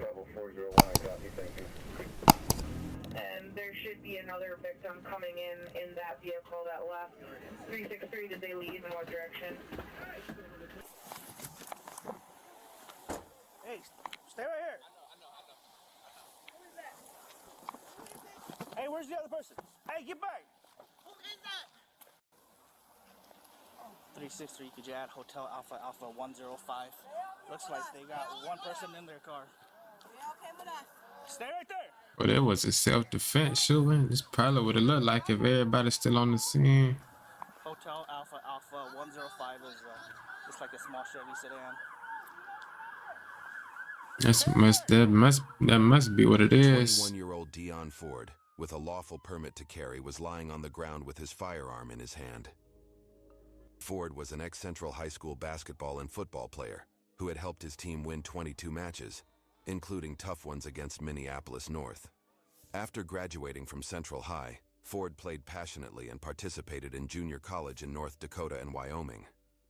Level 401, I got you, thank you. And there should be another victim coming in that vehicle that left. 363, did they leave in what direction? Hey, stay right here. Hey, where's the other person? Hey, get back. Who is that? 363, could you add Hotel Alpha Alpha 105? Looks like they got one person in their car. Yeah, okay with us. Stay right there. Well, it was a self-defense shooting. This probably would have looked like if everybody's still on the scene. Hotel Alpha Alpha 105 is just like a small Chevy sedan. That must be what it is. 21-year-old Dion Ford, with a lawful permit to carry, was lying on the ground with his firearm in his hand. Ford was an ex-Central High School basketball and football player who had helped his team win 22 matches, including tough ones against Minneapolis North. After graduating from Central High, Ford played passionately and participated in junior college in North Dakota and Wyoming.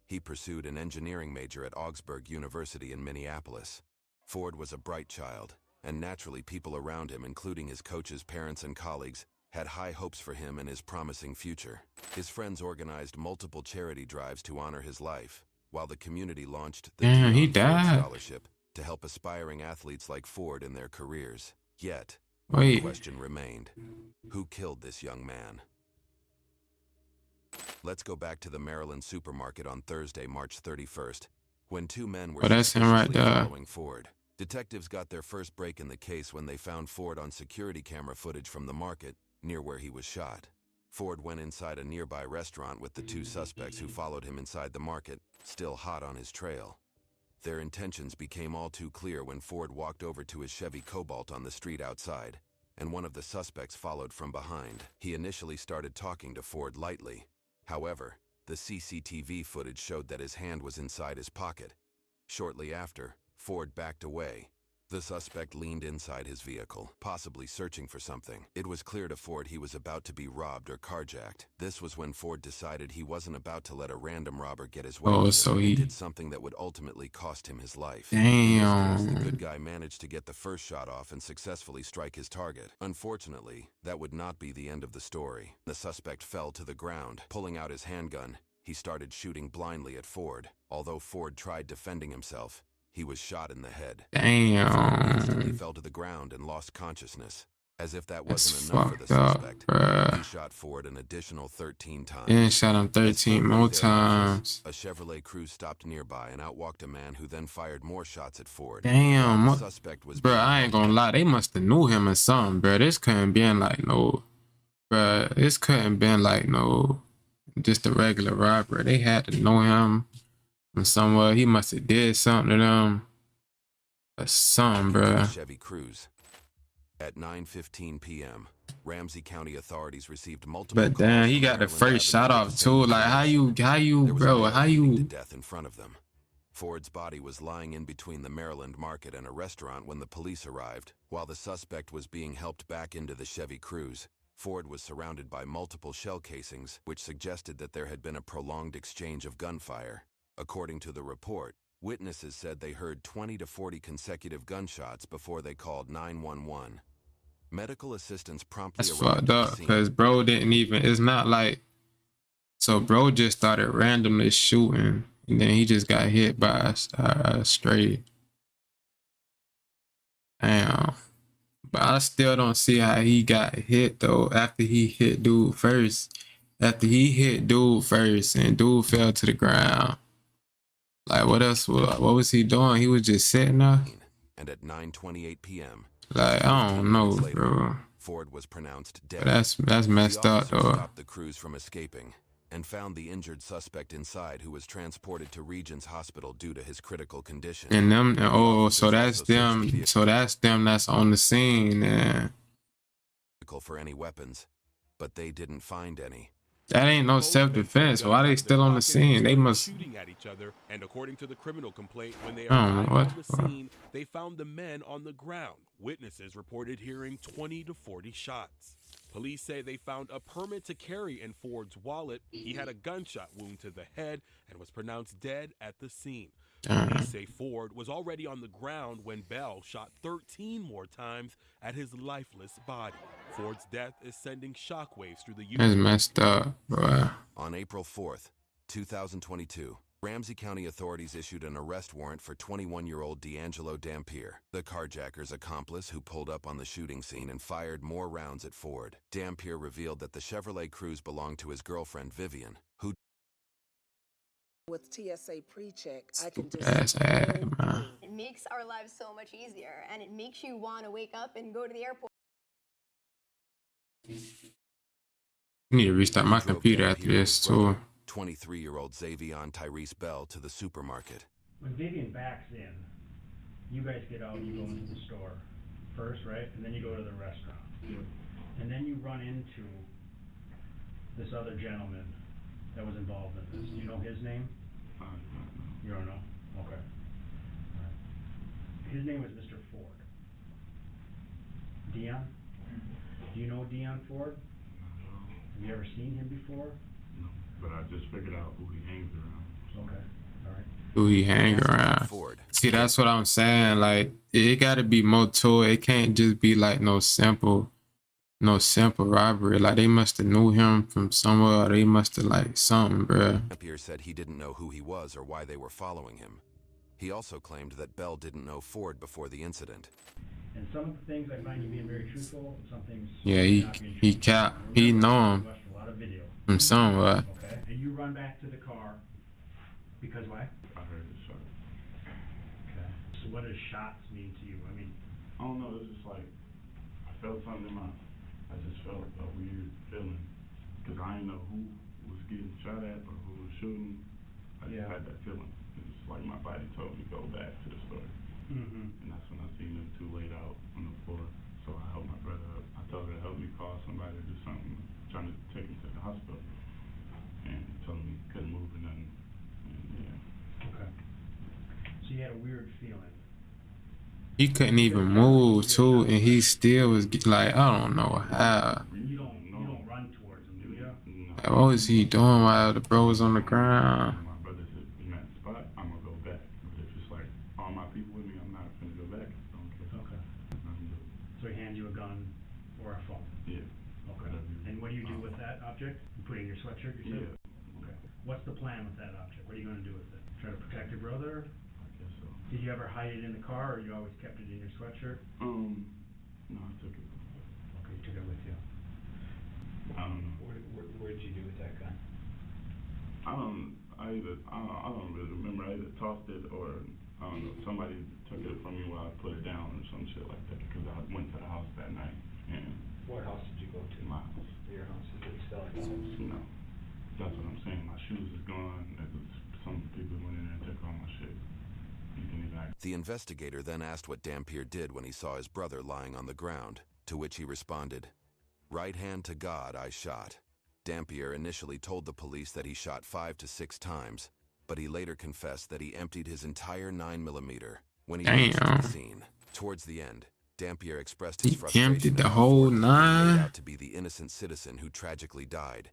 He pursued an engineering major at Augsburg University in Minneapolis. Ford was a bright child, and naturally people around him, including his coaches, parents, and colleagues, had high hopes for him and his promising future. His friends organized multiple charity drives to honor his life, while the community launched the He Dion Ford died. Scholarship to help aspiring athletes like Ford in their careers. Yet, Wait. one question remained. Who killed this young man? Let's go back to the Maryland supermarket on Thursday, March 31st, when two men were that's him right suspiciously there. following Ford. Detectives got their first break in the case when they found Ford on security camera footage from the market near where he was shot. Ford went inside a nearby restaurant with the two suspects who followed him inside the market, still hot on his trail. Their intentions became all too clear when Ford walked over to his Chevy Cobalt on the street outside, and one of the suspects followed from behind. He initially started talking to Ford lightly. However, the CCTV footage showed that his hand was inside his pocket. Shortly after, Ford backed away. The suspect leaned inside his vehicle, possibly searching for something. It was clear to Ford he was about to be robbed or carjacked. This was when Ford decided he wasn't about to let a random robber get his way. So He he did something that would ultimately cost him his life. Damn. In this case, the good guy managed to get the first shot off and successfully strike his target. Unfortunately, that would not be the end of the story. The suspect fell to the ground. Pulling out his handgun, he started shooting blindly at Ford. Although Ford tried defending himself, he was shot in the head. Ford instantly Damn. fell to the ground and lost consciousness. As if that That's wasn't enough for the fucked up, suspect, he bruh. shot Ford an additional 13 times. Then shot him As Ford 13 left more their times. office, a Chevrolet Cruze stopped nearby and outwalked a man who then fired more shots at Ford. Damn. While the suspect was Bruh, I ain't gonna lie. They must have knew him or something, bruh. This couldn't been like no... Bruh, this couldn't been like no... Just a regular robber. They had to know him from somewhere. He must have did something to them. Or something, bruh. Chevy Cruze. At 9:15 p.m., Ramsey County authorities received multiple But calls damn, he from got the Maryland first shot Avenue off with the too. same Like how information. you, There was a bro? male How bleeding to you? death in front of them. Ford's body was lying in between the Maryland market and a restaurant when the police arrived. While the suspect was being helped back into the Chevy Cruze, Ford was surrounded by multiple shell casings, which suggested that there had been a prolonged exchange of gunfire. According to the report, witnesses said they heard 20 to 40 consecutive gunshots before they called 911. Medical assistance promptly That's arrived fucked at the up. scene. Cause bro didn't even. It's not like. So bro just started randomly shooting, and then he just got hit by a stray. Damn. But I still don't see how he got hit though. After he hit dude first. After he hit dude first, and dude fell to the ground. Like what else? What was he doing? He was just sitting there. And at 9:28 p.m., Like I don't know, later, bro. Ford was pronounced dead. But that's messed up though. Stopped the Cruze from escaping and found the injured suspect inside, who was transported to Regions Hospital due to his critical condition. And them, oh, so that's them. So that's them. That's on the scene. And for any weapons, but they didn't find any. that ain't no self-defense. Why they still on the scene? They must shooting at each other. And according to the criminal complaint, when they I don't know arrived what on the the fuck. scene, they found the men on the ground. Witnesses reported hearing 20 to 40 shots. Police say they found a permit to carry in Ford's wallet. He had a gunshot wound to the head and was pronounced dead at the scene. Police say Ford was already on the ground when Bell shot 13 more times at his lifeless body. Ford's death is sending shockwaves through the That's U.S. messed up, bro. On April 4th, 2022, Ramsey County authorities issued an arrest warrant for 21-year-old D'Angelo Dampier, the carjacker's accomplice who pulled up on the shooting scene and fired more rounds at Ford. Dampier revealed that the Chevrolet Cruze belonged to his girlfriend Vivian, who with TSA pre-check, I can just That's ad, man. It makes our lives so much easier, and it makes you want to wake up and go to the airport. I need to restart my computer after this too. 23-year-old Xavion Tyrese Bell to the supermarket. When Vivian backs in, you guys get out and you go into the store first, right? And then you go to the restaurant. And then you run into this other gentleman that was involved in this. Do you know his name? You don't know? Okay. All right. His name was Mr. Ford. Dion? Do you know Dion Ford? Have you ever seen him before? No, but I just figured out who he hangs around. Okay, all right. Who he hang around. See, that's what I'm saying. Like, it gotta be more to it. It can't just be like no simple robbery. Like, they must have knew him from somewhere. Or they must have like something, bruh. Dampier said he didn't know who he was or why they were following him. He also claimed that Bell didn't know Ford before the incident. And some of the things I find you being very truthful, and some things Yeah, not being he truthful. cap. He know him You watched a lot of video. from somewhere. Okay. And you run back to the car because why? I heard the shot. Okay. So what does shots mean to you? I mean, I don't know, it's just like, I felt something in I just felt a weird feeling. Because I didn't know who was getting shot at or who was shooting. I just had that feeling. It's like my body told me go back to the store. And that's when I seen them two laid out on the floor. So I helped my brother up. I told her to help me call somebody to do something, trying to take him to the hospital. And he told me he couldn't move or nothing. And yeah. okay. So you had a weird feeling. He couldn't even move too, and he still was like, I don't know how. You don't run towards him, do you? No. Like, what was he doing while the bro was on the ground? My brother said, in that spot, I'm gonna go back. But if it's like all my people with me, I'm not gonna go back. I don't care. Okay. So he hands you a gun or a phone? Yeah. Okay. And what do you do with that object? You put it in your sweatshirt, you said? Yeah. Okay. What's the plan with that object? What are you gonna do with it? Try to protect your brother? I guess so. Did you ever hide it in the car, or you always kept it in your sweatshirt? No, I took it. Okay, you took it with you. I don't know. What did you do with that gun? I don't really remember. I either tossed it or, I don't know, somebody took it from me while I put it down or some shit like that. Because I went to the house that night. And What house did you go to? my house. Your house, is it still at home? No. That's what I'm saying. My shoes is gone. Some people went in there and took all my shit. You can even act. The investigator then asked what Dampier did when he saw his brother lying on the ground, to which he responded, "Right hand to God, I shot." Dampier initially told the police that he shot 5 to 6 times, but he later confessed that he emptied his entire 9mm when he reached the scene. Towards the end, Dampier expressed his frustration. Emptied the whole 9? Made out to be the innocent citizen who tragically died,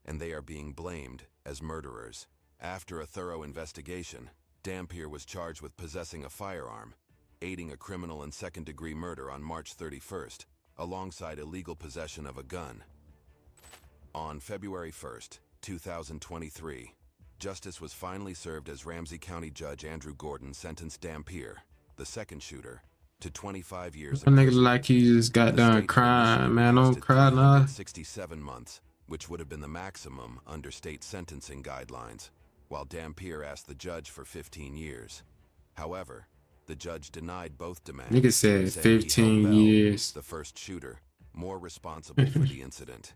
and they are being blamed as murderers. After a thorough investigation, Dampier was charged with possessing a firearm, aiding a criminal and second-degree murder on March 31st, alongside illegal possession of a gun. On February 1st, 2023, justice was finally served as Ramsey County Judge Andrew Gordon sentenced Dampier, the second shooter, to 25 years. That nigga like he just got done crying, man. Don't cry now. 67 months, which would have been the maximum under state sentencing guidelines, while Dampier asked the judge for 15 years. However, the judge denied both demands. Nigga said saying he held 15 Bell, years. the first shooter, more responsible for the incident.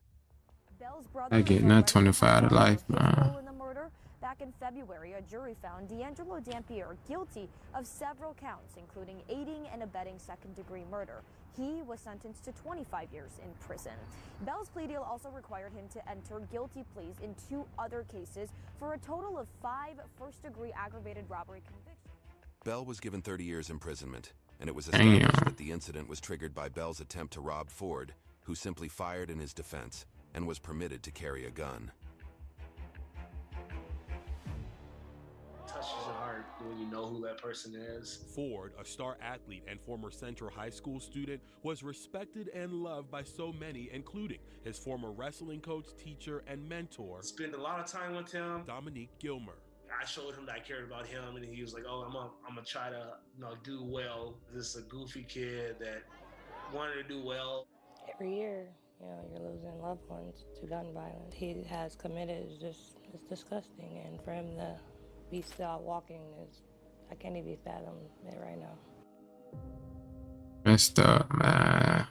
I get not 25 to life, man. In the murder. Back in February, a jury found D'Angelo Dampier guilty of several counts, including aiding and abetting second-degree murder. He was sentenced to 25 years in prison. Bell's plea deal also required him to enter guilty pleas in 2 other cases for a total of 5 first-degree aggravated robbery convictions. Bell was given 30 years imprisonment, and it was established Damn. that the incident was triggered by Bell's attempt to rob Ford, who simply fired in his defense and was permitted to carry a gun. Touches the heart. when you know who that person is. Ford, a star athlete and former Central High School student, was respected and loved by so many, including his former wrestling coach, teacher, and mentor, Spent a lot of time with him. Dominique Gilmer. I showed him that I cared about him, and he was like, "Oh, I'm gonna try to, do well." This is a goofy kid that wanted to do well. Every year, you're losing loved ones to gun violence. He has committed it's disgusting, and for him to be still walking I can't even fathom it right now. Messed up, man.